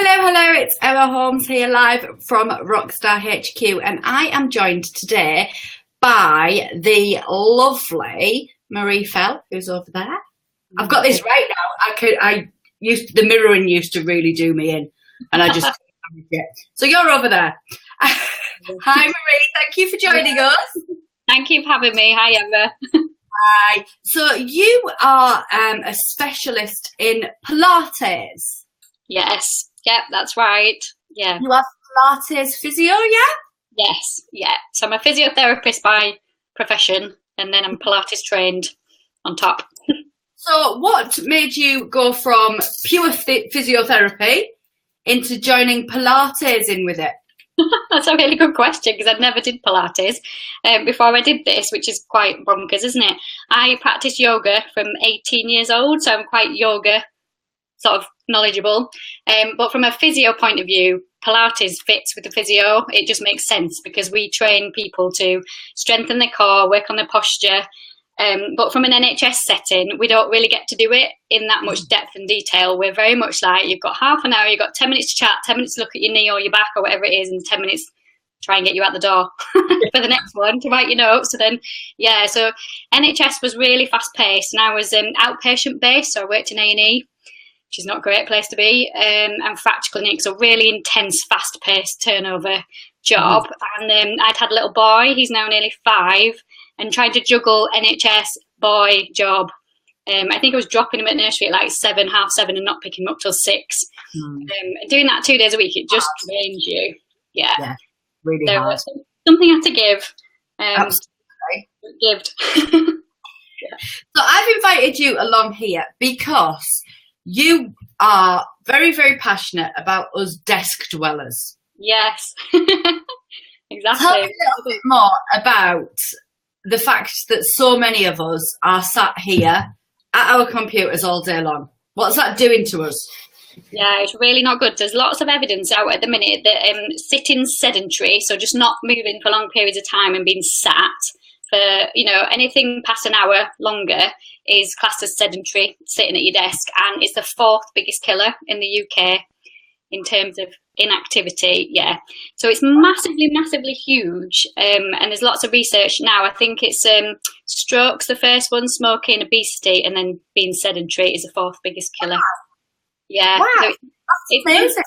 Hello, it's Emma Holmes here live from Rockstar HQ, and I am joined today by the lovely Marie Fell, who's over there. I've got this right now. The mirroring used to really do me in, and I just couldn't manage it. So you're over there. Hi Marie, thank you for joining us. Thank you for having me. Hi Emma. Hi. So you are a specialist in Pilates. Yes. Yep, that's right. Yeah. You are Pilates physio, yeah? Yes. Yeah. So I'm a physiotherapist by profession, and then I'm Pilates trained on top. So what made you go from pure physiotherapy into joining Pilates in with it? That's a really good question, because I never did Pilates before I did this, which is quite bonkers, isn't it? I practiced yoga from 18 years old, so I'm quite yoga sort of knowledgeable. But from a physio point of view, Pilates fits with the physio. It just makes sense because we train people to strengthen their core, work on their posture. But from an NHS setting, we don't really get to do it in that much depth and detail. We're very much like, you've got half an hour, you've got 10 minutes to chat, 10 minutes to look at your knee or your back or whatever it is, and 10 minutes try and get you out the door for the next one to write your notes. So then, yeah, so NHS was really fast paced, and I was outpatient based, so I worked in A&E, which is not a great place to be, and fracture clinic, so really intense, fast paced turnover job. And I'd had a little boy, he's now nearly 5, and trying to juggle NHS boy job. I think I was dropping him at nursery at like 7, half 7, and not picking him up till 6. Doing that 2 days a week, it just drains you. Yeah, really so hard. Something I had to give. Absolutely. Gived. So I've invited you along here because you are very, very passionate about us desk dwellers. Yes, exactly. Tell me a little bit more about the fact that so many of us are sat here at our computers all day long. What's that doing to us? Yeah, it's really not good. There's lots of evidence out at the minute that sitting sedentary, so just not moving for long periods of time and being sat for, anything past an hour longer is classed as sedentary, sitting at your desk, and it's the 4th biggest killer in the UK in terms of inactivity. Yeah, so it's massively huge, and there's lots of research now. I think it's strokes the first one, smoking, obesity, and then being sedentary is the 4th biggest killer. Yeah, wow. So it's amazing.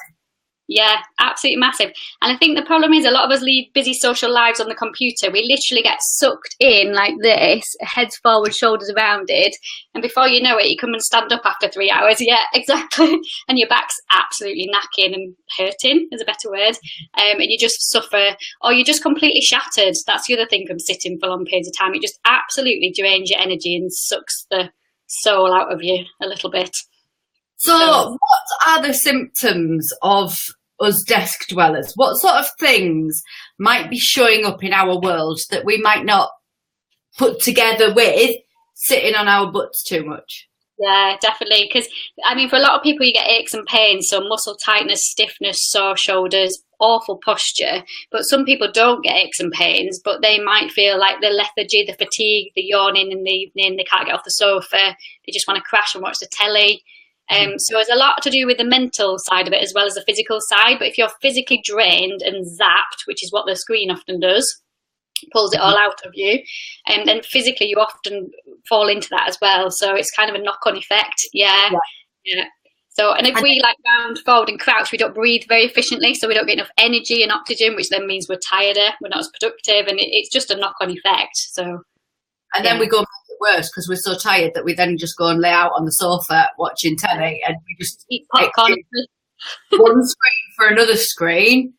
Yeah, absolutely massive. And I think the problem is a lot of us lead busy social lives on the computer. We literally get sucked in like this, heads forward, shoulders rounded, and before you know it, you come and stand up after 3 hours. Yeah, exactly. And your back's absolutely knacking and hurting, is a better word. And you just suffer, or you're just completely shattered. That's the other thing from sitting for long periods of time. It just absolutely drains your energy and sucks the soul out of you a little bit. So what are the symptoms of us desk dwellers? What sort of things might be showing up in our world that we might not put together with sitting on our butts too much? Yeah, definitely. Because, for a lot of people, you get aches and pains, so muscle tightness, stiffness, sore shoulders, awful posture. But some people don't get aches and pains, but they might feel like the lethargy, the fatigue, the yawning in the evening, they can't get off the sofa, they just want to crash and watch the telly. So there's a lot to do with the mental side of it as well as the physical side. But if you're physically drained and zapped, which is what the screen often does, pulls it all out of you, and then physically you often fall into that as well. So it's kind of a knock-on effect. Yeah. So, and if we round forward and crouch, we don't breathe very efficiently, so we don't get enough energy and oxygen, which then means we're tireder, we're not as productive, and it's just a knock-on effect. So, and then we go make it worse because we're so tired that we then just go and lay out on the sofa watching telly, and we just eat popcorn. One screen for another screen,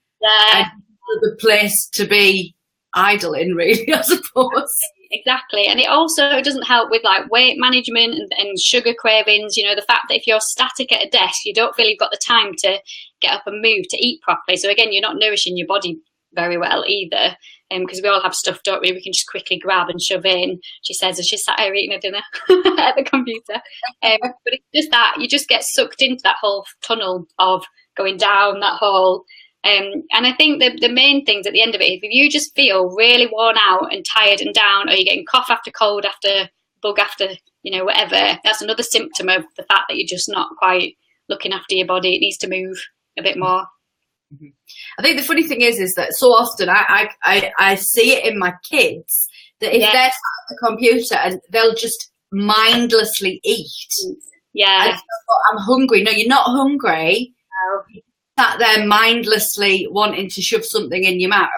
and another place to be idle in, really, I suppose. Exactly. And it also doesn't help with weight management and sugar cravings. The fact that if you're static at a desk, you don't feel you've got the time to get up and move, to eat properly. So again, you're not nourishing your body very well either, because we all have stuff, don't we? We can just quickly grab and shove in, she says, as she's sat here eating her dinner at the computer. But it's just that you just get sucked into that whole tunnel of going down that hole. And I think the main things at the end of it, if you just feel really worn out and tired and down, or you're getting cough after cold after bug after, whatever, that's another symptom of the fact that you're just not quite looking after your body. It needs to move. a bit more. I think the funny thing is that so often I see it in my kids that if they're sat at the computer and they'll just mindlessly eat. Yeah. And I'm hungry. No, you're not hungry. No. You're sat there mindlessly wanting to shove something in your mouth.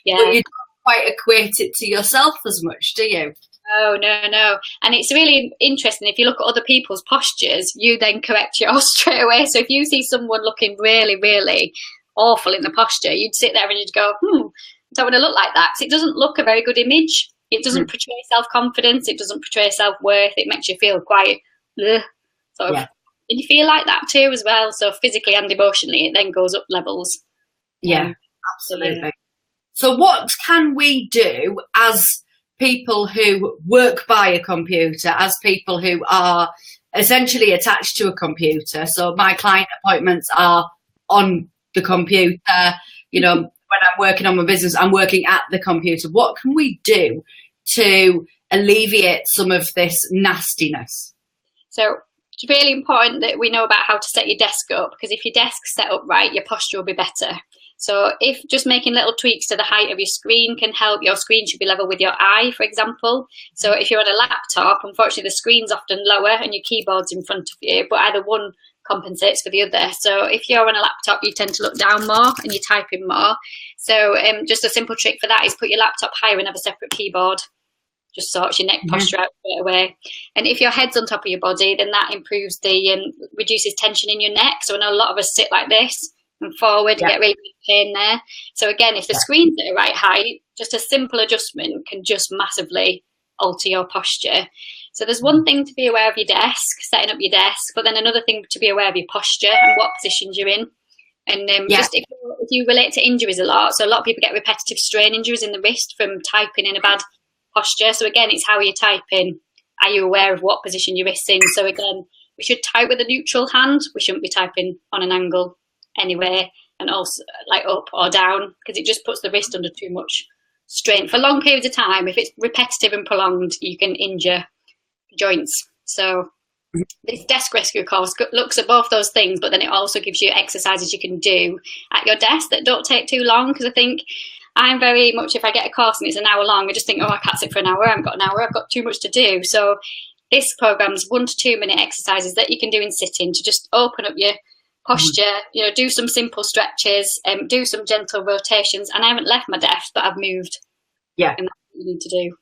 Yeah. But you don't quite equate it to yourself as much, do you? Oh, no. And it's really interesting. If you look at other people's postures, you then correct yours straight away. So if you see someone looking really, really awful in the posture, you'd sit there and you'd go, I don't want to look like that, because it doesn't look a very good image. It doesn't portray self-confidence. It doesn't portray self-worth. It makes you feel quite sort of, and you feel like that too as well. So physically and emotionally, it then goes up levels. Yeah, absolutely. So what can we do as people who work by a computer, as people who are essentially attached to a computer? So my client appointments are on the computer. You know, when I'm working on my business, I'm working at the computer. What can we do to alleviate some of this nastiness? So it's really important that we know about how to set your desk up, because if your desk's set up right, your posture will be better. So if just making little tweaks to the height of your screen can help, your screen should be level with your eye, for example. So if you're on a laptop, unfortunately the screen's often lower and your keyboard's in front of you, but either one compensates for the other. So if you're on a laptop, you tend to look down more and you're typing more. So just a simple trick for that is put your laptop higher and have a separate keyboard. Just sorts your neck posture out straight away. And if your head's on top of your body, then that improves reduces tension in your neck. So I know a lot of us sit like this and forward and get really big pain there. So again, if the screen's at the right height, just a simple adjustment can just massively alter your posture. So there's one thing to be aware of your desk, setting up your desk, but then another thing to be aware of your posture and what positions you're in. And just if you relate to injuries a lot, so a lot of people get repetitive strain injuries in the wrist from typing in a bad posture. So again, it's how you're typing. Are you aware of what position your wrist's in? So again, we should type with a neutral hand. We shouldn't be typing on an angle anyway, and also like up or down, because it just puts the wrist under too much strain for long periods of time. If it's repetitive and prolonged, you can injure joints. So this desk rescue course looks at both those things, but then it also gives you exercises you can do at your desk that don't take too long, because I think I'm very much, if I get a course and it's an hour long, I just think, I can't sit for an hour, I haven't got an hour, I've got too much to do. So this program's 1 to 2 minute exercises that you can do in sitting to just open up your posture, do some simple stretches, do some gentle rotations. And I haven't left my desk, but I've moved. Yeah. And that's what you need to do.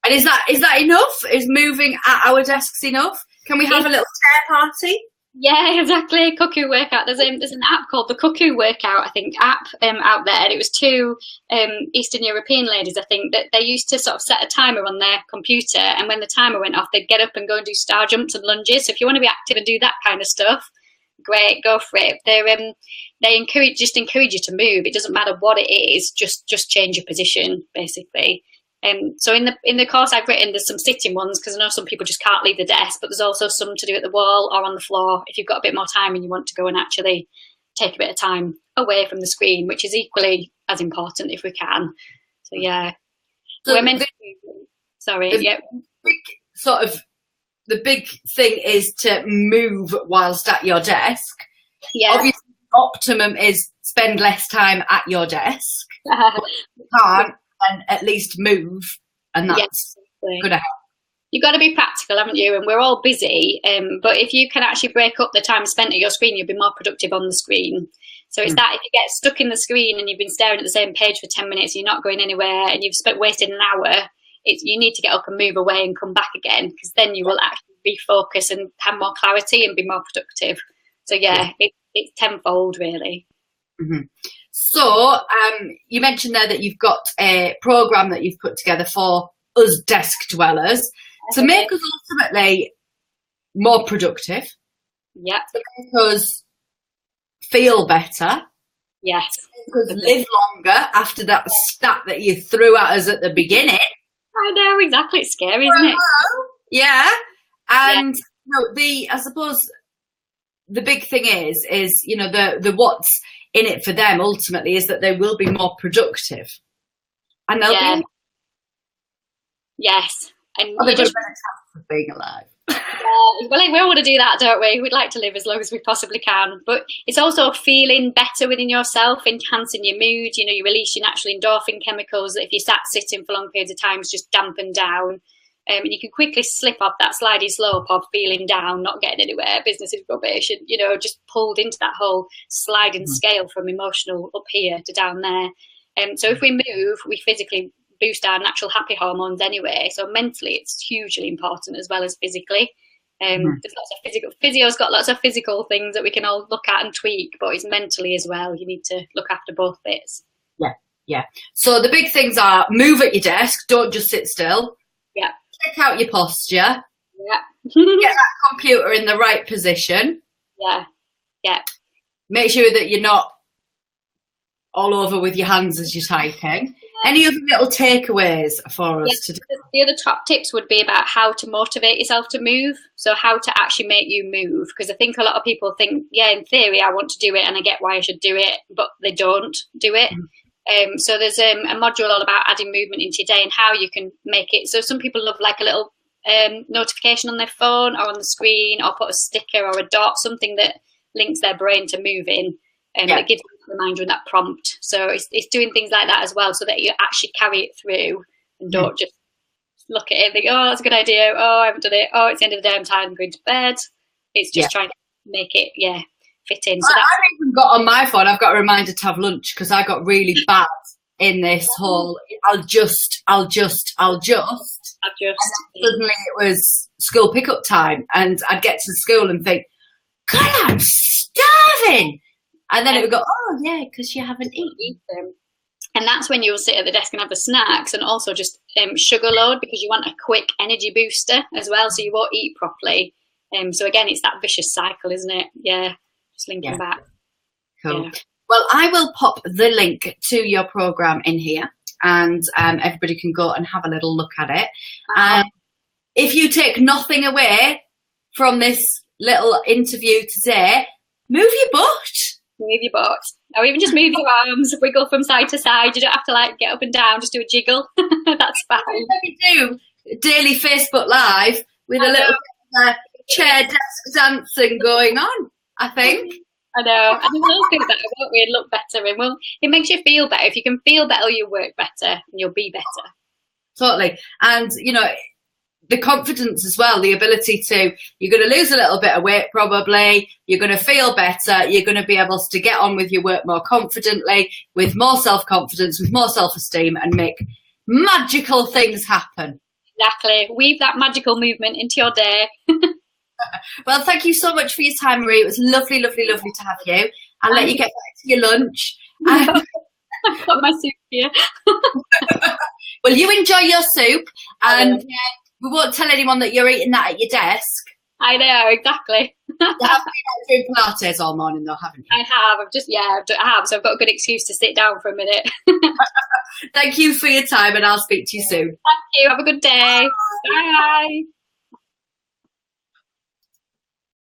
And is that enough? Is moving at our desks enough? Can we have a little chair party? Yeah, exactly. Cuckoo workout. There's an app called the Cuckoo Workout, I think, app out there. And it was 2 Eastern European ladies, I think, that they used to sort of set a timer on their computer, and when the timer went off, they'd get up and go and do star jumps and lunges. So if you want to be active and do that kind of stuff, great, go for it. They encourage you to move. It doesn't matter what it is, just change your position, basically. So in the course I've written, there's some sitting ones, because I know some people just can't leave the desk, but there's also some to do at the wall or on the floor if you've got a bit more time and you want to go and actually take a bit of time away from the screen, which is equally as important if we can. So yeah. So we're meant to the big thing is to move whilst at your desk. Yeah. Obviously, optimum is spend less time at your desk. You can't, and at least move, and that's going to help. You've got to be practical, haven't you? And we're all busy, but if you can actually break up the time spent at your screen, you'll be more productive on the screen. So it's that if you get stuck in the screen and you've been staring at the same page for 10 minutes, you're not going anywhere, and you've wasted an hour, you need to get up and move away and come back again, because then you will actually refocus and have more clarity and be more productive. So it's tenfold, really. Mm-hmm. So you mentioned there that you've got a program that you've put together for us desk dwellers to make us ultimately more productive. Yeah. To make us feel better. Yes. To make us live longer after that stat that you threw at us at the beginning. I know, exactly. It's scary, isn't it? Yeah. And I suppose the big thing is the what's in it for them ultimately is that they will be more productive, and they'll be. Yes, and they're just for being alive. Well, we all want to do that, don't we? We'd like to live as long as we possibly can. But it's also feeling better within yourself, enhancing your mood. You know, you release your natural endorphin chemicals that if you sat sitting for long periods of time, it's just dampen down. And you can quickly slip off that slidey slope of feeling down, not getting anywhere, business is rubbish, and, you know, just pulled into that whole sliding scale from emotional up here to down there. So if we move, we physically boost our natural happy hormones anyway. So mentally, it's hugely important as well as physically. There's lots of physio's got lots of physical things that we can all look at and tweak, but it's mentally as well. You need to look after both bits. Yeah. So the big things are move at your desk. Don't just sit still. Yeah. Check out your posture. Yeah. Get that computer in the right position. Yeah. Make sure that you're not all over with your hands as you're typing. Any other little takeaways for us today? The other top tips would be about how to motivate yourself to move. So how to actually make you move. Because I think a lot of people think, yeah, in theory, I want to do it and I get why I should do it, but they don't do it. So there's a module all about adding movement into your day and how you can make it. So some people love like a little notification on their phone or on the screen, or put a sticker or a dot, something that links their brain to moving. It gives you a reminder and that prompt. So it's doing things like that as well, so that you actually carry it through and don't just look at it and think, oh, that's a good idea. Oh, I haven't done it. Oh, it's the end of the day. I'm tired. I'm going to bed. It's just trying to make it, fit in. So I've even got on my phone, I've got a reminder to have lunch, because I got really bad in this whole, I'll just. And suddenly it was school pickup time, and I'd get to school and think, God, I'm starving. And then it would go, oh, yeah, because you haven't eaten. And that's when you'll sit at the desk and have the snacks, and also just sugar load, because you want a quick energy booster as well, so you won't eat properly. So again, it's that vicious cycle, isn't it? Yeah, just linking back. Cool. Yeah. Well, I will pop the link to your program in here, and everybody can go and have a little look at it. If you take nothing away from this little interview today, move your butt. Move your butt. Or even just move your arms, wiggle from side to side. You don't have to like get up and down, just do a jiggle. That's fine. Let me do daily Facebook Live with a little chair desk dancing going on, I think. I know. And we'll feel better, won't we? And look better. And it makes you feel better. If you can feel better, you'll work better and you'll be better. Totally. And, you know, the confidence as well, the ability to, you're going to lose a little bit of weight probably, you're going to feel better, you're going to be able to get on with your work more confidently, with more self-confidence, with more self-esteem, and make magical things happen. Exactly. Weave that magical movement into your day. Well, thank you so much for your time, Marie. It was lovely, lovely, lovely to have you. I'll let you get back to your lunch. I've got my soup here. Well, you enjoy your soup, and we won't tell anyone that you're eating that at your desk. I know, exactly. You have been doing Pilates all morning, though, haven't you? I have. I have. So I've got a good excuse to sit down for a minute. Thank you for your time, and I'll speak to you soon. Thank you. Have a good day. Bye.